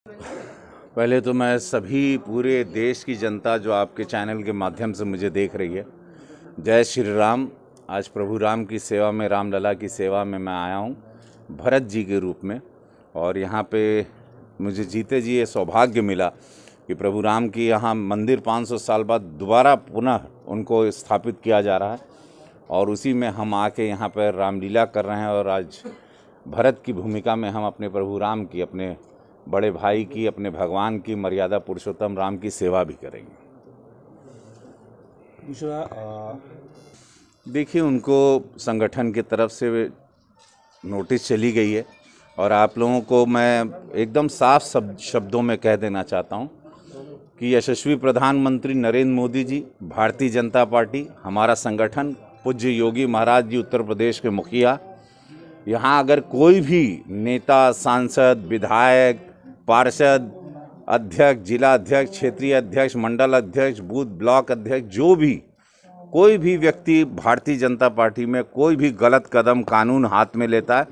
पहले तो मैं सभी पूरे देश की जनता जो आपके चैनल के माध्यम से मुझे देख रही है, जय श्री राम। आज प्रभु राम की सेवा में, रामलला की सेवा में मैं आया हूँ भरत जी के रूप में। और यहाँ पे मुझे जीते जी ये सौभाग्य मिला कि प्रभु राम की यहाँ मंदिर 500 साल बाद दोबारा पुनः उनको स्थापित किया जा रहा है और उसी में हम आके यहाँ पर रामलीला कर रहे हैं। और आज भरत की भूमिका में हम अपने प्रभु राम की, अपने बड़े भाई की, अपने भगवान की, मर्यादा पुरुषोत्तम राम की सेवा भी करेंगे। दूसरा देखिए, उनको संगठन की तरफ से नोटिस चली गई है और आप लोगों को मैं एकदम साफ शब्दों में कह देना चाहता हूं कि यशस्वी प्रधानमंत्री नरेंद्र मोदी जी, भारतीय जनता पार्टी, हमारा संगठन, पूज्य योगी महाराज जी उत्तर प्रदेश के मुखिया, यहाँ अगर कोई भी नेता, सांसद, विधायक, पार्षद, अध्यक्ष, जिला अध्यक्ष, क्षेत्रीय अध्यक्ष, मंडल अध्यक्ष, बूथ ब्लॉक अध्यक्ष, जो भी कोई भी व्यक्ति भारतीय जनता पार्टी में कोई भी गलत कदम कानून हाथ में लेता है,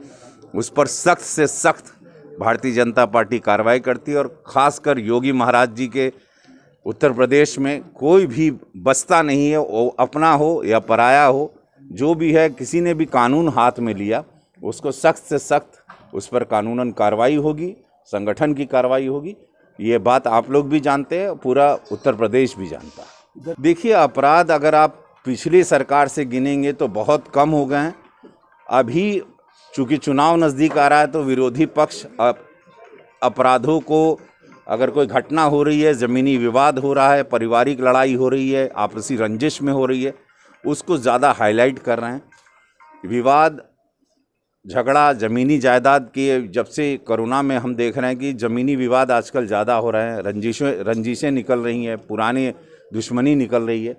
उस पर सख्त से सख्त भारतीय जनता पार्टी कार्रवाई करती है। और ख़ासकर योगी महाराज जी के उत्तर प्रदेश में कोई भी बचता नहीं है, वो अपना हो या पराया हो, जो भी है, किसी ने भी कानून हाथ में लिया उसको सख्त से सख्त उस पर कानूनन कार्रवाई होगी, संगठन की कार्रवाई होगी। ये बात आप लोग भी जानते हैं, पूरा उत्तर प्रदेश भी जानता है। देखिए, अपराध अगर आप पिछली सरकार से गिनेंगे तो बहुत कम हो गए हैं। अभी चूँकि चुनाव नज़दीक आ रहा है तो विरोधी पक्ष अपराधों को, अगर कोई घटना हो रही है, ज़मीनी विवाद हो रहा है, पारिवारिक लड़ाई हो रही है, आपसी रंजिश में हो रही है, उसको ज़्यादा हाईलाइट कर रहे हैं। विवाद, झगड़ा ज़मीनी जायदाद के, जब से कोरोना में हम देख रहे हैं कि ज़मीनी विवाद आजकल ज़्यादा हो रहे हैं, रंजिशें निकल रही हैं, पुरानी दुश्मनी निकल रही है,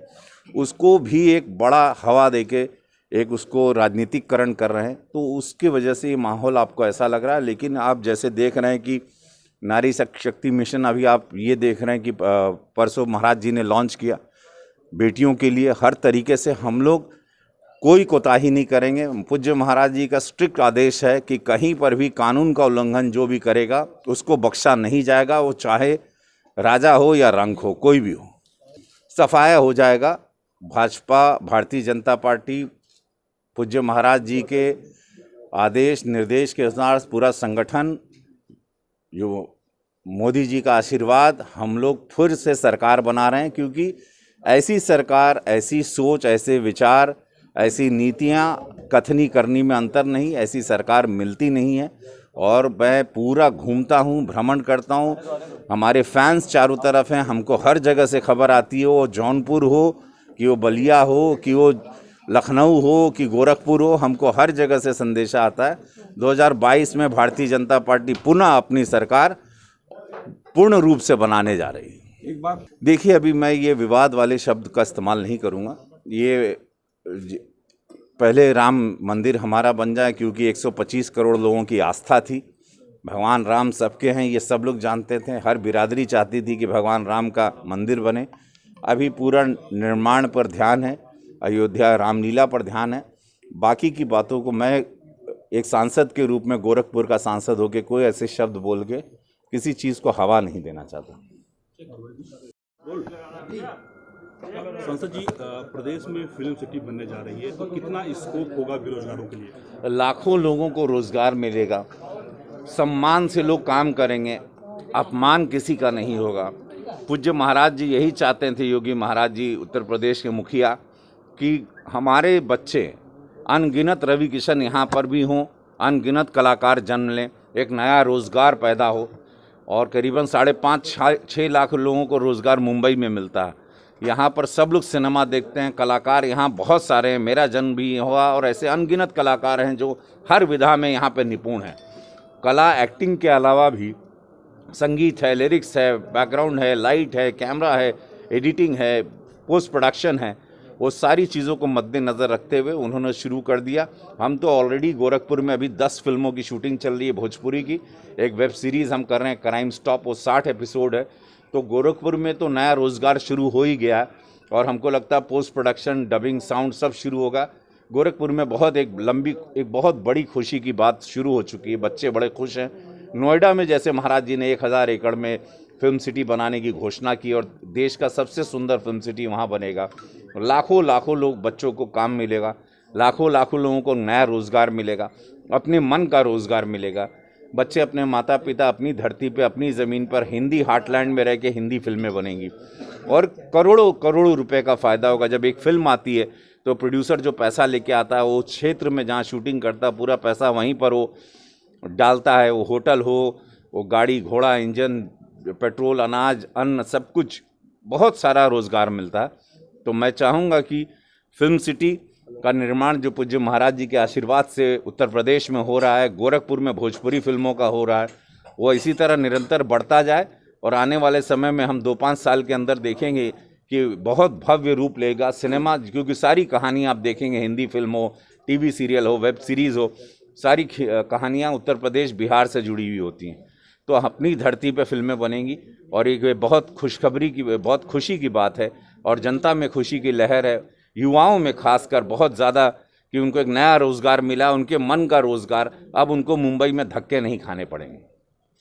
उसको भी एक बड़ा हवा देके एक उसको राजनीतिकरण कर रहे हैं। तो उसकी वजह से ये माहौल आपको ऐसा लग रहा है। लेकिन आप जैसे देख रहे हैं कि नारी शक्ति मिशन, अभी आप ये देख रहे हैं कि परसों महाराज जी ने लॉन्च किया बेटियों के लिए। हर तरीके से हम लोग कोई कोताही नहीं करेंगे। पूज्य महाराज जी का स्ट्रिक्ट आदेश है कि कहीं पर भी कानून का उल्लंघन जो भी करेगा उसको बख्शा नहीं जाएगा, वो चाहे राजा हो या रंक हो, कोई भी हो, सफाया हो जाएगा। भाजपा, भारतीय जनता पार्टी, पूज्य महाराज जी के आदेश निर्देश के अनुसार पूरा संगठन, जो मोदी जी का आशीर्वाद, हम लोग फिर से सरकार बना रहे हैं। क्योंकि ऐसी सरकार, ऐसी सोच, ऐसे विचार, ऐसी नीतियां कथनी करनी में अंतर नहीं, ऐसी सरकार मिलती नहीं है। और मैं पूरा घूमता हूं, भ्रमण करता हूं, हमारे फैंस चारों तरफ हैं, हमको हर जगह से खबर आती है, वो जौनपुर हो कि वो बलिया हो कि वो लखनऊ हो कि गोरखपुर हो, हमको हर जगह से संदेशा आता है। 2022 में भारतीय जनता पार्टी पुनः अपनी सरकार पूर्ण रूप से बनाने जा रही है। एक बात देखिए, अभी मैं ये विवाद वाले शब्द का इस्तेमाल नहीं करूँगा। ये पहले राम मंदिर हमारा बन जाए, क्योंकि 125 करोड़ लोगों की आस्था थी। भगवान राम सबके हैं, ये सब लोग जानते थे। हर बिरादरी चाहती थी कि भगवान राम का मंदिर बने। अभी पूरा निर्माण पर ध्यान है, अयोध्या रामलीला पर ध्यान है। बाकी की बातों को मैं एक सांसद के रूप में, गोरखपुर का सांसद होकर, कोई ऐसे शब्द बोल के किसी चीज़ को हवा नहीं देना चाहता। संसद जी, प्रदेश में फिल्म सिटी बनने जा रही है, तो कितना स्कोप होगा बेरोजगारों के लिए? लाखों लोगों को रोजगार मिलेगा, सम्मान से लोग काम करेंगे, अपमान किसी का नहीं होगा। पूज्य महाराज जी यही चाहते थे, योगी महाराज जी उत्तर प्रदेश के मुखिया, कि हमारे बच्चे अनगिनत रवि किशन यहाँ पर भी हों, अनगिनत कलाकार जन्म लें, एक नया रोज़गार पैदा हो। और करीबन 5.5-6 लाख लोगों को रोज़गार मुंबई में मिलता है। यहाँ पर सब लोग सिनेमा देखते हैं, कलाकार यहाँ बहुत सारे हैं, मेरा जन्म भी हुआ, और ऐसे अनगिनत कलाकार हैं जो हर विधा में यहाँ पर निपुण हैं। कला, एक्टिंग के अलावा भी संगीत है, लिरिक्स है, बैकग्राउंड है, लाइट है, कैमरा है, एडिटिंग है, पोस्ट प्रोडक्शन है, वो सारी चीज़ों को मद्देनज़र रखते हुए उन्होंने शुरू कर दिया। हम तो ऑलरेडी गोरखपुर में अभी 10 फिल्मों की शूटिंग चल रही है, भोजपुरी की। एक वेब सीरीज़ हम कर रहे हैं, क्राइम स्टॉप, वो 60 एपिसोड है। तो गोरखपुर में तो नया रोज़गार शुरू हो ही गया, और हमको लगता है पोस्ट प्रोडक्शन, डबिंग, साउंड सब शुरू होगा। गोरखपुर में एक बहुत बड़ी खुशी की बात शुरू हो चुकी है। बच्चे बड़े खुश हैं, नोएडा में जैसे महाराज जी ने 1000 एकड़ में फिल्म सिटी बनाने की घोषणा की और देश का सबसे सुंदर फिल्म सिटी वहाँ बनेगा। लाखों लाखों लोग, बच्चों को काम मिलेगा, लाखों लाखों लोगों को नया रोज़गार मिलेगा, अपने मन का रोज़गार मिलेगा। बच्चे अपने माता पिता अपनी धरती पे, अपनी ज़मीन पर हिंदी हार्टलैंड में रह के हिंदी फिल्में बनेंगी और करोड़ों करोड़ों रुपए का फ़ायदा होगा। जब एक फिल्म आती है तो प्रोड्यूसर जो पैसा लेके आता है वो क्षेत्र में जहाँ शूटिंग करता है पूरा पैसा वहीं पर वो डालता है। वो होटल हो, वो गाड़ी घोड़ा, इंजन, पेट्रोल, अनाज, अन्न, सब कुछ, बहुत सारा रोज़गार मिलता है। तो मैं चाहूँगा कि फिल्म सिटी का निर्माण जो पूज्य महाराज जी के आशीर्वाद से उत्तर प्रदेश में हो रहा है, गोरखपुर में भोजपुरी फिल्मों का हो रहा है, वो इसी तरह निरंतर बढ़ता जाए और आने वाले समय में हम 2-5 साल के अंदर देखेंगे कि बहुत भव्य रूप लेगा सिनेमा। क्योंकि सारी कहानियाँ आप देखेंगे, हिंदी फिल्म हो, टीवी सीरियल हो, वेब सीरीज़ हो, सारी कहानियाँ उत्तर प्रदेश बिहार से जुड़ी हुई होती हैं। तो अपनी धरती पे फिल्में बनेंगी और एक बहुत बहुत खुशी की बात है और जनता में खुशी की लहर है, युवाओं में खासकर बहुत ज़्यादा, कि उनको एक नया रोज़गार मिला, उनके मन का रोज़गार। अब उनको मुंबई में धक्के नहीं खाने पड़ेंगे।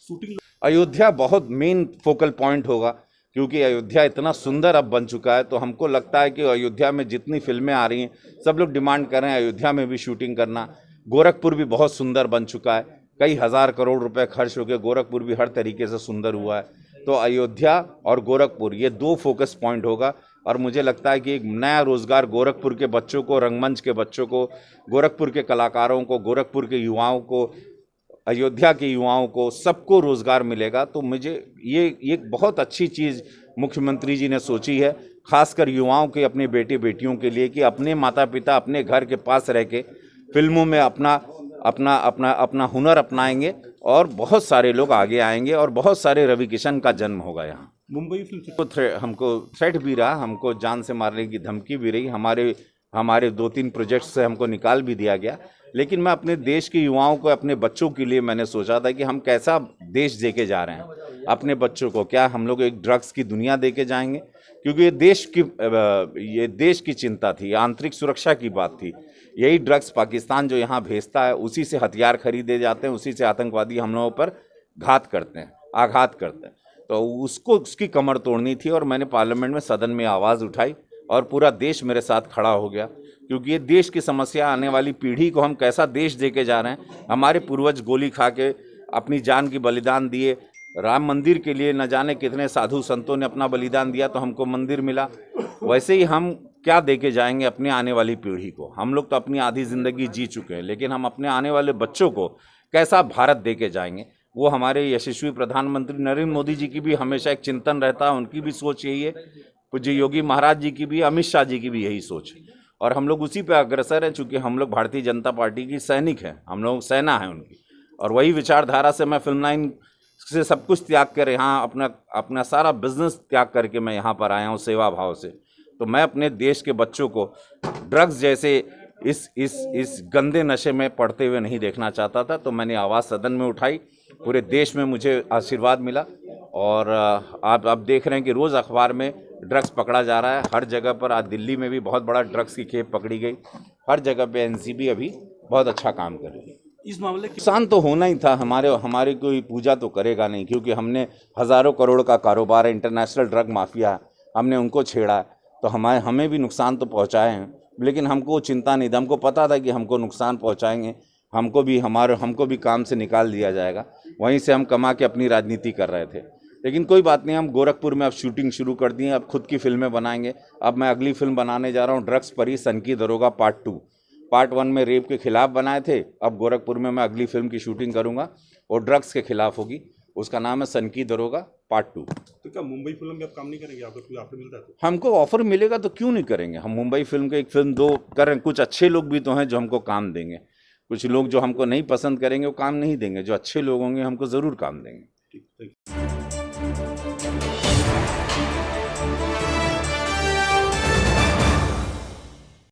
शूटिंग अयोध्या बहुत मेन फोकल पॉइंट होगा क्योंकि अयोध्या इतना सुंदर अब बन चुका है। तो हमको लगता है कि अयोध्या में जितनी फिल्में आ रही हैं, सब लोग डिमांड कर रहे हैं अयोध्या में भी शूटिंग करना। गोरखपुर भी बहुत सुंदर बन चुका है, कई हज़ार करोड़ रुपए खर्च हो गए, गोरखपुर भी हर तरीके से सुंदर हुआ है। तो अयोध्या और गोरखपुर ये 2 फोकस पॉइंट होगा और मुझे लगता है कि एक नया रोज़गार गोरखपुर के बच्चों को, रंगमंच के बच्चों को, गोरखपुर के कलाकारों को, गोरखपुर के युवाओं को, अयोध्या के युवाओं को, सबको रोज़गार मिलेगा। तो मुझे ये एक बहुत अच्छी चीज़ मुख्यमंत्री जी ने सोची है, खासकर युवाओं के, अपने बेटे बेटियों के लिए, कि अपने माता पिता अपने घर के पास रह के फिल्मों में अपना हुनर अपनाएंगे और बहुत सारे लोग आगे आएंगे और बहुत सारे रवि किशन का जन्म होगा यहाँ। मुंबई फिल्म सिटी हमको थ्रेट भी रहा, हमको जान से मारने की धमकी भी रही, हमारे 2-3 प्रोजेक्ट से हमको निकाल भी दिया गया। लेकिन मैं अपने देश के युवाओं को, अपने बच्चों के लिए मैंने सोचा था कि हम कैसा देश दे के जा रहे हैं अपने बच्चों को। क्या हम लोग एक ड्रग्स की दुनिया दे के जाएंगे? क्योंकि ये देश की चिंता थी, आंतरिक सुरक्षा की बात थी। यही ड्रग्स पाकिस्तान जो यहाँ भेजता है, उसी से हथियार खरीदे जाते हैं, उसी से आतंकवादी हमलों पर आघात करते हैं। तो उसकी कमर तोड़नी थी और मैंने पार्लियामेंट में, सदन में आवाज़ उठाई और पूरा देश मेरे साथ खड़ा हो गया। क्योंकि ये देश की समस्या, आने वाली पीढ़ी को हम कैसा देश दे के जा रहे हैं। हमारे पूर्वज गोली खा के अपनी जान की बलिदान दिए, राम मंदिर के लिए न जाने कितने साधु संतों ने अपना बलिदान दिया तो हमको मंदिर मिला। वैसे ही हम क्या दे के जाएंगे अपने आने वाली पीढ़ी को? हम लोग तो अपनी आधी ज़िंदगी जी चुके हैं, लेकिन हम अपने आने वाले बच्चों को कैसा भारत दे के जाएंगे? वो हमारे यशस्वी प्रधानमंत्री नरेंद्र मोदी जी की भी हमेशा एक चिंतन रहता है, उनकी भी सोच यही है, पूज्य योगी महाराज जी की भी, अमित शाह जी की भी यही सोच है और हम लोग उसी पे अग्रसर हैं। चूँकि हम लोग भारतीय जनता पार्टी की सैनिक हैं, हम लोग सेना है उनकी, और वही विचारधारा से मैं फिल्म लाइन से सब कुछ त्याग कर यहाँ अपना सारा बिजनेस त्याग करके मैं यहाँ पर आया हूँ सेवा भाव से। तो मैं अपने देश के बच्चों को ड्रग्स जैसे इस गंदे नशे में पड़ते हुए नहीं देखना चाहता था। तो मैंने आवाज़ सदन में उठाई, पूरे देश में मुझे आशीर्वाद मिला और आप देख रहे हैं कि रोज़ अखबार में ड्रग्स पकड़ा जा रहा है हर जगह पर। आज दिल्ली में भी बहुत बड़ा ड्रग्स की खेप पकड़ी गई, हर जगह पे एनसीबी अभी बहुत अच्छा काम कर रही है। इस मामले की नुकसान तो होना ही था, हमारे कोई पूजा तो करेगा नहीं, क्योंकि हमने हज़ारों करोड़ का कारोबार है, इंटरनेशनल ड्रग माफिया है, हमने उनको छेड़ा है, तो हमें भी नुकसान तो पहुंचाए हैं। लेकिन हमको चिंता नहीं थी, हमको पता था कि हमको नुकसान पहुंचाएंगे, हमको भी काम से निकाल दिया जाएगा। वहीं से हम कमा के अपनी राजनीति कर रहे थे। लेकिन कोई बात नहीं, हम गोरखपुर में अब शूटिंग शुरू कर दी है, अब खुद की फिल्में बनाएंगे। अब मैं अगली फिल्म बनाने जा रहा हूँ, ड्रग्स पर ही, सनकी दरोगा पार्ट 2। पार्ट 1 में रेप के खिलाफ बनाए थे, अब गोरखपुर में मैं अगली फिल्म की शूटिंग करूँगा और ड्रग्स के खिलाफ होगी, उसका नाम है सनकी दरोगा पार्ट 2। तो क्या मुंबई फिल्म में आप काम नहीं करेंगे? अगर कोई ऑफर मिलता है तो? हमको ऑफर मिलेगा तो क्यों नहीं करेंगे। हम मुंबई फिल्म के 1 फिल्म 2 करें, कुछ अच्छे लोग भी तो हैं जो हमको काम देंगे, कुछ लोग जो हमको नहीं पसंद करेंगे वो काम नहीं देंगे, जो अच्छे लोग होंगे हमको ज़रूर काम देंगे। ठीक।